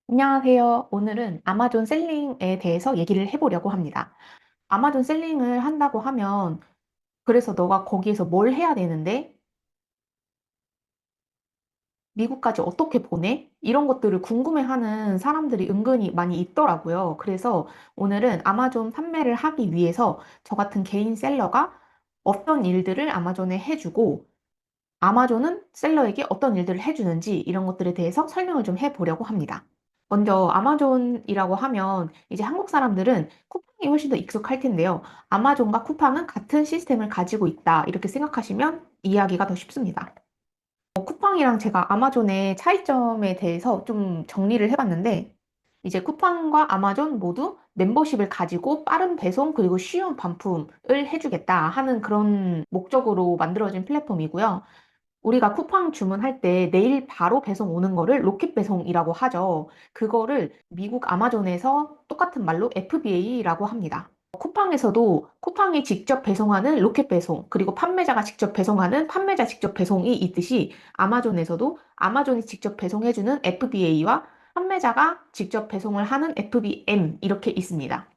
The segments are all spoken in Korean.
안녕하세요. 오늘은 아마존 셀링에 대해서 얘기를 해보려고 합니다. 아마존 셀링을 한다고 하면, 그래서 너가 거기에서 뭘 해야 되는데, 미국까지 어떻게 보내? 이런 것들을 궁금해하는 사람들이 은근히 많이 있더라고요. 그래서 오늘은 아마존 판매를 하기 위해서 저 같은 개인 셀러가 어떤 일들을 아마존에 해주고, 아마존은 셀러에게 어떤 일들을 해주는지 이런 것들에 대해서 설명을 좀 해보려고 합니다. 먼저 아마존이라고 하면 이제 한국 사람들은 쿠팡이 훨씬 더 익숙할 텐데요. 아마존과 쿠팡은 같은 시스템을 가지고 있다. 이렇게 생각하시면 이해하기가 더 쉽습니다. 쿠팡이랑 제가 아마존의 차이점에 대해서 좀 정리를 해봤는데, 이제 쿠팡과 아마존 모두 멤버십을 가지고 빠른 배송 그리고 쉬운 반품을 해주겠다 하는 그런 목적으로 만들어진 플랫폼이고요. 우리가 쿠팡 주문할 때 내일 바로 배송 오는 거를 로켓 배송이라고 하죠. 그거를 미국 아마존에서 똑같은 말로 FBA라고 합니다. 쿠팡에서도 쿠팡이 직접 배송하는 로켓 배송, 그리고 판매자가 직접 배송하는 판매자 직접 배송이 있듯이 아마존에서도 아마존이 직접 배송해주는 FBA와 판매자가 직접 배송을 하는 FBM 이렇게 있습니다.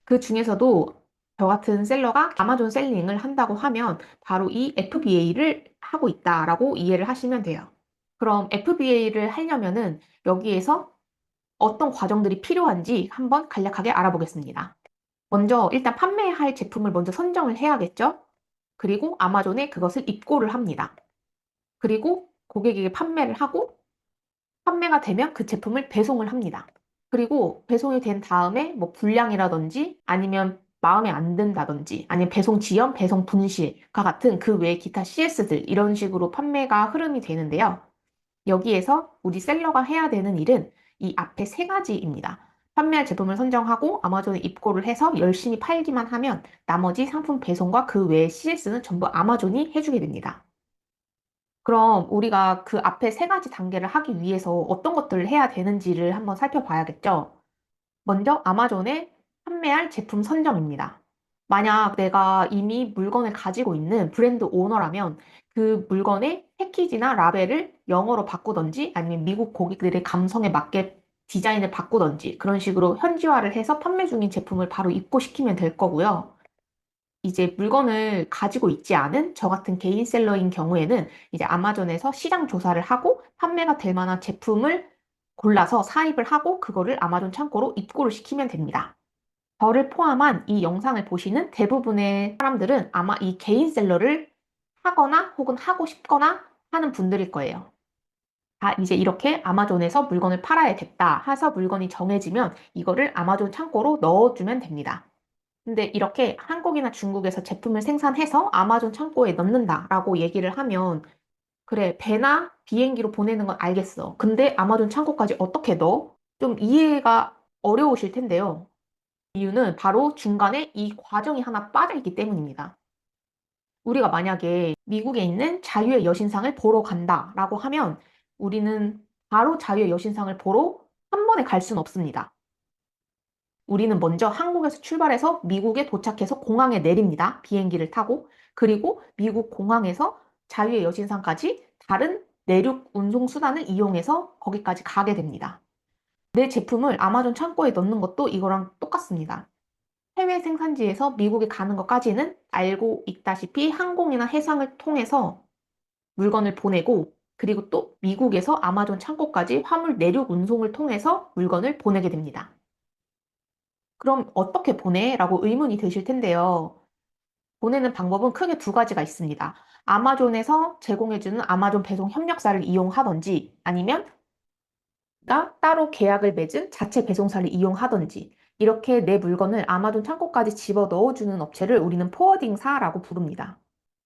그 중에서도 저 같은 셀러가 아마존 셀링을 한다고 하면 바로 이 FBA를 하고 있다라고 이해를 하시면 돼요. 그럼 FBA를 하려면은 여기에서 어떤 과정들이 필요한지 한번 간략하게 알아보겠습니다. 먼저 일단 판매할 제품을 먼저 선정을 해야겠죠? 그리고 아마존에 그것을 입고를 합니다. 그리고 고객에게 판매를 하고 판매가 되면 그 제품을 배송을 합니다. 그리고 배송이 된 다음에 뭐 불량이라든지 아니면 마음에 안 든다든지 아니면 배송 지연, 배송 분실과 같은 그 외의 기타 CS들 이런 식으로 판매가 흐름이 되는데요. 여기에서 우리 셀러가 해야 되는 일은 이 앞에 세 가지입니다. 판매할 제품을 선정하고 아마존에 입고를 해서 열심히 팔기만 하면 나머지 상품 배송과 그 외의 CS는 전부 아마존이 해주게 됩니다. 그럼 우리가 그 앞에 세 가지 단계를 하기 위해서 어떤 것들을 해야 되는지를 한번 살펴봐야겠죠? 먼저 아마존에 판매할 제품 선정입니다. 만약 내가 이미 물건을 가지고 있는 브랜드 오너라면 그 물건의 패키지나 라벨을 영어로 바꾸던지 아니면 미국 고객들의 감성에 맞게 디자인을 바꾸던지 그런 식으로 현지화를 해서 판매 중인 제품을 바로 입고시키면 될 거고요. 이제 물건을 가지고 있지 않은 저 같은 개인 셀러인 경우에는 이제 아마존에서 시장 조사를 하고 판매가 될 만한 제품을 골라서 사입을 하고 그거를 아마존 창고로 입고를 시키면 됩니다. 저를 포함한 이 영상을 보시는 대부분의 사람들은 아마 이 개인 셀러를 하거나 혹은 하고 싶거나 하는 분들일 거예요. 아, 이제 이렇게 아마존에서 물건을 팔아야겠다 해서 물건이 정해지면 이거를 아마존 창고로 넣어주면 됩니다. 근데 이렇게 한국이나 중국에서 제품을 생산해서 아마존 창고에 넣는다라고 얘기를 하면 그래, 배나 비행기로 보내는 건 알겠어. 근데 아마존 창고까지 어떻게 넣어? 좀 이해가 어려우실 텐데요. 이유는 바로 중간에 이 과정이 하나 빠져있기 때문입니다. 우리가 만약에 미국에 있는 자유의 여신상을 보러 간다라고 하면 우리는 바로 자유의 여신상을 보러 한 번에 갈 수는 없습니다. 우리는 먼저 한국에서 출발해서 미국에 도착해서 공항에 내립니다. 비행기를 타고. 그리고 미국 공항에서 자유의 여신상까지 다른 내륙 운송 수단을 이용해서 거기까지 가게 됩니다. 내 제품을 아마존 창고에 넣는 것도 이거랑 똑같습니다. 해외 생산지에서 미국에 가는 것까지는 알고 있다시피 항공이나 해상을 통해서 물건을 보내고 그리고 또 미국에서 아마존 창고까지 화물 내륙 운송을 통해서 물건을 보내게 됩니다. 그럼 어떻게 보내? 라고 의문이 드실 텐데요. 보내는 방법은 크게 두 가지가 있습니다. 아마존에서 제공해주는 아마존 배송 협력사를 이용하던지 아니면 나 따로 계약을 맺은 자체 배송사를 이용하던지 이렇게 내 물건을 아마존 창고까지 집어 넣어주는 업체를 우리는 포워딩사라고 부릅니다.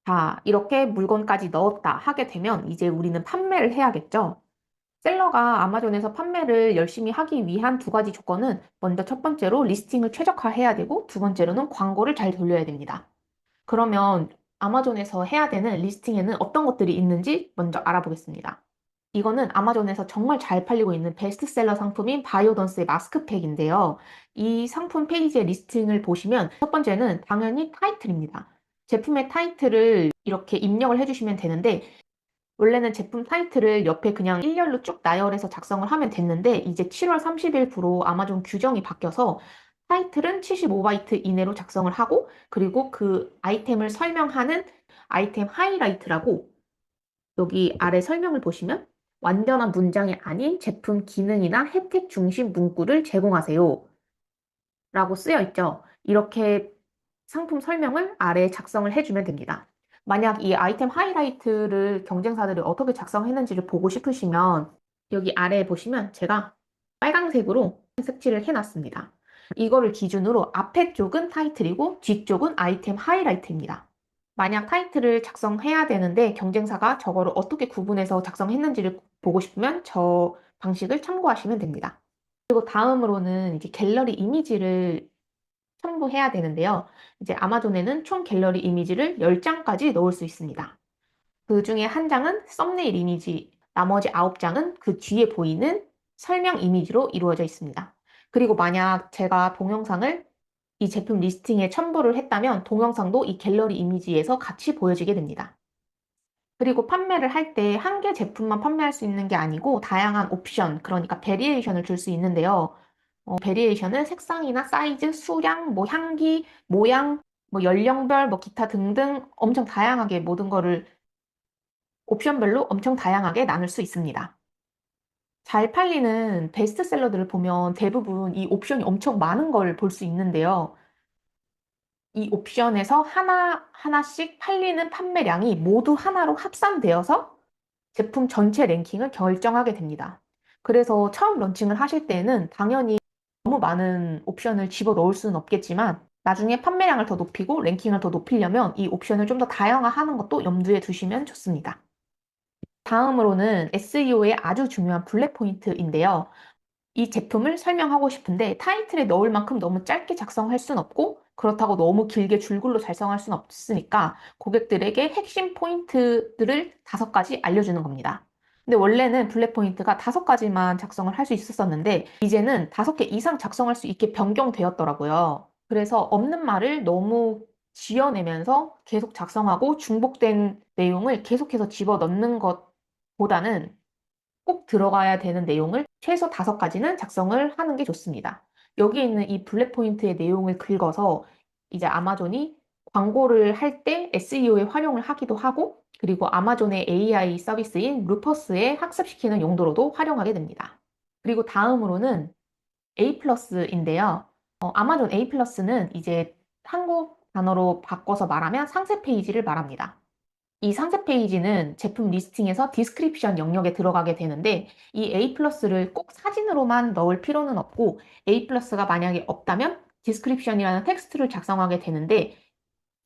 자, 이렇게 물건까지 넣었다 하게 되면 이제 우리는 판매를 해야겠죠. 셀러가 아마존에서 판매를 열심히 하기 위한 두 가지 조건은 먼저 첫 번째로 리스팅을 최적화해야 되고 두 번째로는 광고를 잘 돌려야 됩니다. 그러면 아마존에서 해야 되는 리스팅에는 어떤 것들이 있는지 먼저 알아보겠습니다. 이거는 아마존에서 정말 잘 팔리고 있는 베스트셀러 상품인 바이오던스의 마스크팩인데요. 이 상품 페이지의 리스팅을 보시면 첫 번째는 당연히 타이틀입니다. 제품의 타이틀을 이렇게 입력을 해주시면 되는데 원래는 제품 타이틀을 옆에 그냥 일렬로 쭉 나열해서 작성을 하면 됐는데 이제 7월 30일부로 아마존 규정이 바뀌어서 타이틀은 75바이트 이내로 작성을 하고 그리고 그 아이템을 설명하는 아이템 하이라이트라고 여기 아래 설명을 보시면 완전한 문장이 아닌 제품 기능이나 혜택 중심 문구를 제공하세요 라고 쓰여 있죠. 이렇게 상품 설명을 아래에 작성을 해주면 됩니다. 만약 이 아이템 하이라이트를 경쟁사들이 어떻게 작성했는지를 보고 싶으시면 여기 아래에 보시면 제가 빨강색으로 색칠을 해놨습니다. 이거를 기준으로 앞에 쪽은 타이틀이고 뒤쪽은 아이템 하이라이트입니다. 만약 타이틀을 작성해야 되는데 경쟁사가 저거를 어떻게 구분해서 작성했는지를 보고 싶으면 저 방식을 참고하시면 됩니다. 그리고 다음으로는 이제 갤러리 이미지를 첨부해야 되는데요. 이제 아마존에는 총 갤러리 이미지를 10장까지 넣을 수 있습니다. 그 중에 한 장은 썸네일 이미지, 나머지 9장은 그 뒤에 보이는 설명 이미지로 이루어져 있습니다. 그리고 만약 제가 동영상을 이 제품 리스팅에 첨부를 했다면 동영상도 이 갤러리 이미지에서 같이 보여지게 됩니다. 그리고 판매를 할 때 한 개 제품만 판매할 수 있는 게 아니고 다양한 옵션, 그러니까 베리에이션을 줄 수 있는데요. 베리에이션은 색상이나 사이즈, 수량, 뭐 향기, 모양, 뭐 연령별, 뭐 기타 등등 엄청 다양하게 모든 거를 옵션별로 엄청 다양하게 나눌 수 있습니다. 잘 팔리는 베스트셀러들을 보면 대부분 이 옵션이 엄청 많은 걸 볼 수 있는데요. 이 옵션에서 하나하나씩 팔리는 판매량이 모두 하나로 합산되어서 제품 전체 랭킹을 결정하게 됩니다. 그래서 처음 런칭을 하실 때는 당연히 너무 많은 옵션을 집어 넣을 수는 없겠지만 나중에 판매량을 더 높이고 랭킹을 더 높이려면 이 옵션을 좀 더 다양화하는 것도 염두에 두시면 좋습니다. 다음으로는 SEO의 아주 중요한 블랙 포인트인데요. 이 제품을 설명하고 싶은데 타이틀에 넣을 만큼 너무 짧게 작성할 순 없고 그렇다고 너무 길게 줄글로 작성할 순 없으니까 고객들에게 핵심 포인트들을 5가지 알려주는 겁니다. 근데 원래는 블랙 포인트가 5가지만 작성을 할 수 있었었는데 이제는 5개 이상 작성할 수 있게 변경되었더라고요. 그래서 없는 말을 너무 지어내면서 계속 작성하고 중복된 내용을 계속해서 집어넣는 것보다는 꼭 들어가야 되는 내용을 최소 5가지는 작성을 하는 게 좋습니다. 여기 있는 이 블랙 포인트의 내용을 긁어서 이제 아마존이 광고를 할 때 SEO에 활용을 하기도 하고 그리고 아마존의 AI 서비스인 루퍼스에 학습시키는 용도로도 활용하게 됩니다. 그리고 다음으로는 A 플러스인데요. 아마존 A 플러스는 이제 한국 단어로 바꿔서 말하면 상세 페이지를 말합니다. 이 상세 페이지는 제품 리스팅에서 디스크립션 영역에 들어가게 되는데 이 A 플러스를 꼭 사진으로만 넣을 필요는 없고 A 플러스가 만약에 없다면 디스크립션이라는 텍스트를 작성하게 되는데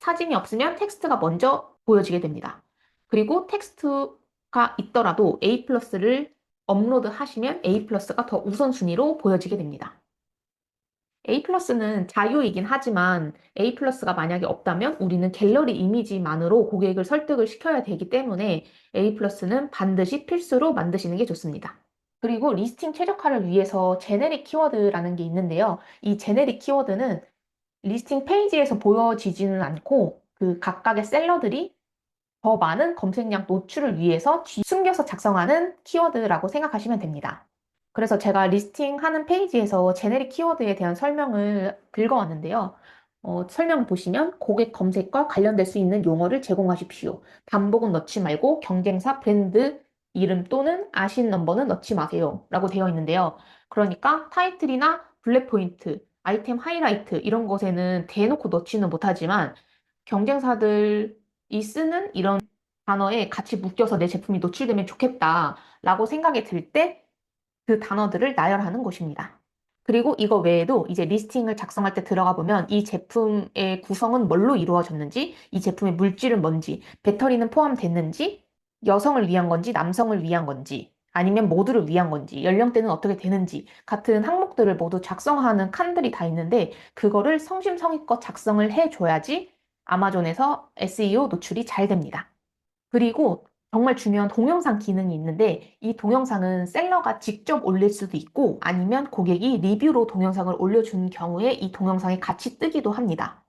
사진이 없으면 텍스트가 먼저 보여지게 됩니다. 그리고 텍스트가 있더라도 A 플러스를 업로드 하시면 A 플러스가 더 우선순위로 보여지게 됩니다. A 플러스는 자유이긴 하지만 A 플러스가 만약에 없다면 우리는 갤러리 이미지만으로 고객을 설득을 시켜야 되기 때문에 A 플러스는 반드시 필수로 만드시는 게 좋습니다. 그리고 리스팅 최적화를 위해서 제네릭 키워드라는 게 있는데요. 이 제네릭 키워드는 리스팅 페이지에서 보여지지는 않고 그 각각의 셀러들이 더 많은 검색량 노출을 위해서 숨겨서 작성하는 키워드라고 생각하시면 됩니다. 그래서 제가 리스팅하는 페이지에서 제네릭 키워드에 대한 설명을 긁어왔는데요. 설명을 보시면 고객 검색과 관련될 수 있는 용어를 제공하십시오. 반복은 넣지 말고 경쟁사 브랜드 이름 또는 아신 넘버는 넣지 마세요. 라고 되어 있는데요. 그러니까 타이틀이나 블랙 포인트, 아이템 하이라이트 이런 것에는 대놓고 넣지는 못하지만 경쟁사들이 쓰는 이런 단어에 같이 묶여서 내 제품이 노출되면 좋겠다라고 생각이 들 때 그 단어들을 나열하는 곳입니다. 그리고 이거 외에도 이제 리스팅을 작성할 때 들어가 보면 이 제품의 구성은 뭘로 이루어졌는지, 이 제품의 물질은 뭔지, 배터리는 포함됐는지, 여성을 위한 건지, 남성을 위한 건지, 아니면 모두를 위한 건지, 연령대는 어떻게 되는지 같은 항목들을 모두 작성하는 칸들이 다 있는데 그거를 성심성의껏 작성을 해줘야지 아마존에서 SEO 노출이 잘 됩니다. 그리고 정말 중요한 동영상 기능이 있는데 이 동영상은 셀러가 직접 올릴 수도 있고 아니면 고객이 리뷰로 동영상을 올려준 경우에 이 동영상이 같이 뜨기도 합니다.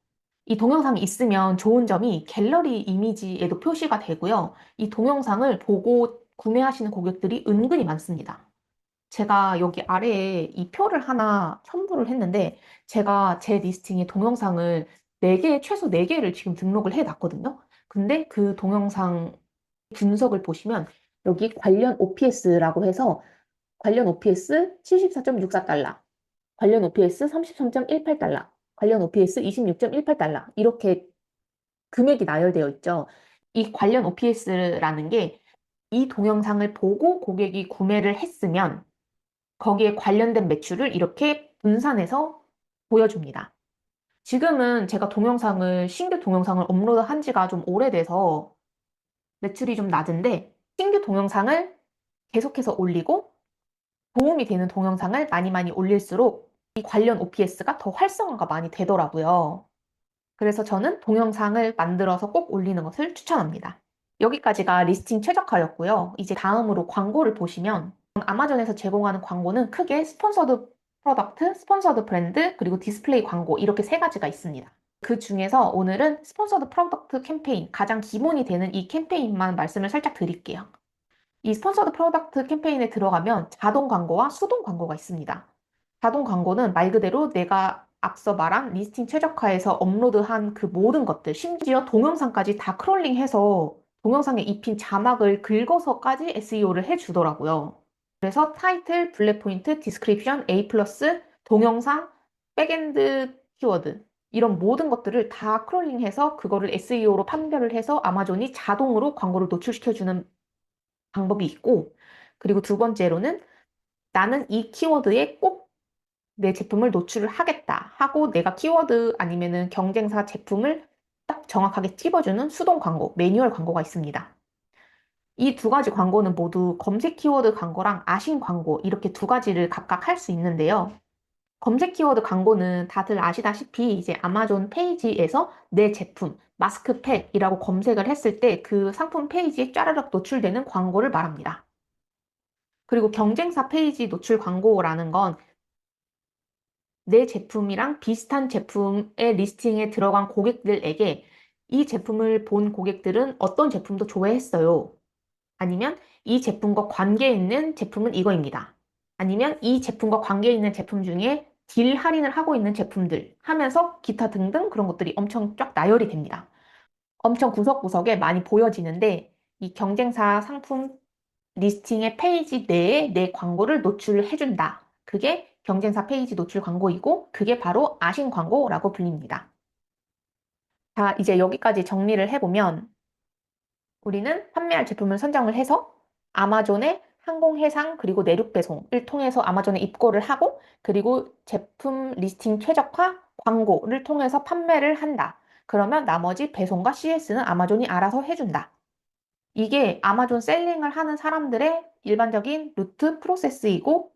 이 동영상이 있으면 좋은 점이 갤러리 이미지에도 표시가 되고요. 이 동영상을 보고 구매하시는 고객들이 은근히 많습니다. 제가 여기 아래에 이 표를 하나 첨부를 했는데 제가 제 리스팅에 동영상을 4개, 최소 4개를 지금 등록을 해 놨거든요. 근데 그 동영상 분석을 보시면 여기 관련 OPS라고 해서 관련 OPS 74.64달러, 관련 OPS 33.18달러, 관련 OPS 26.18달러 이렇게 금액이 나열되어 있죠. 이 관련 OPS라는 게 이 동영상을 보고 고객이 구매를 했으면 거기에 관련된 매출을 이렇게 분산해서 보여줍니다. 지금은 제가 신규 동영상을 업로드한 지가 좀 오래돼서 매출이 좀 낮은데 신규 동영상을 계속해서 올리고 도움이 되는 동영상을 많이 많이 올릴수록 이 관련 OPS가 더 활성화가 많이 되더라고요. 그래서 저는 동영상을 만들어서 꼭 올리는 것을 추천합니다. 여기까지가 리스팅 최적화였고요. 이제 다음으로 광고를 보시면 아마존에서 제공하는 광고는 크게 스폰서드 프로덕트, 스폰서드 브랜드, 그리고 디스플레이 광고 이렇게 3가지가 있습니다. 그 중에서 오늘은 스폰서드 프로덕트 캠페인, 가장 기본이 되는 이 캠페인만 말씀을 살짝 드릴게요. 이 스폰서드 프로덕트 캠페인에 들어가면 자동 광고와 수동 광고가 있습니다. 자동 광고는 말 그대로 내가 앞서 말한 리스팅 최적화에서 업로드한 그 모든 것들, 심지어 동영상까지 다 크롤링해서 동영상에 입힌 자막을 긁어서까지 SEO를 해주더라고요. 그래서 타이틀, 블랙 포인트, 디스크립션, A+, 동영상, 백엔드 키워드 이런 모든 것들을 다 크롤링해서 그거를 SEO로 판별을 해서 아마존이 자동으로 광고를 노출시켜주는 방법이 있고, 그리고 두 번째로는 나는 이 키워드에 꼭 내 제품을 노출을 하겠다 하고 내가 키워드 아니면은 경쟁사 제품을 딱 정확하게 찝어주는 수동 광고, 매뉴얼 광고가 있습니다. 이 2가지 광고는 모두 검색 키워드 광고랑 아신 광고 이렇게 2가지를 각각 할 수 있는데요. 검색 키워드 광고는 다들 아시다시피 이제 아마존 페이지에서 내 제품, 마스크팩이라고 검색을 했을 때 그 상품 페이지에 짜르륵 노출되는 광고를 말합니다. 그리고 경쟁사 페이지 노출 광고라는 건 내 제품이랑 비슷한 제품의 리스팅에 들어간 고객들에게 이 제품을 본 고객들은 어떤 제품도 좋아했어요. 아니면 이 제품과 관계 있는 제품은 이거입니다. 아니면 이 제품과 관계 있는 제품 중에 딜 할인을 하고 있는 제품들 하면서 기타 등등 그런 것들이 엄청 쫙 나열이 됩니다. 엄청 구석구석에 많이 보여지는데 이 경쟁사 상품 리스팅의 페이지 내에 내 광고를 노출을 해준다. 그게 경쟁사 페이지 노출 광고이고 그게 바로 아신 광고라고 불립니다. 자, 이제 여기까지 정리를 해보면 우리는 판매할 제품을 선정을 해서 아마존의 항공, 해상, 그리고 내륙 배송을 통해서 아마존에 입고를 하고 그리고 제품 리스팅 최적화 광고를 통해서 판매를 한다. 그러면 나머지 배송과 CS는 아마존이 알아서 해준다. 이게 아마존 셀링을 하는 사람들의 일반적인 루트 프로세스이고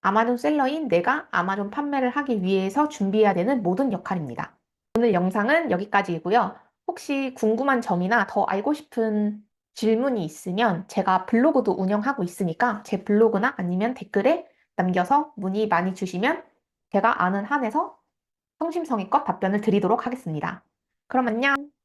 아마존 셀러인 내가 아마존 판매를 하기 위해서 준비해야 되는 모든 역할입니다. 오늘 영상은 여기까지이고요. 혹시 궁금한 점이나 더 알고 싶은 질문이 있으면 제가 블로그도 운영하고 있으니까 제 블로그나 아니면 댓글에 남겨서 문의 많이 주시면 제가 아는 한에서 성심성의껏 답변을 드리도록 하겠습니다. 그럼 안녕!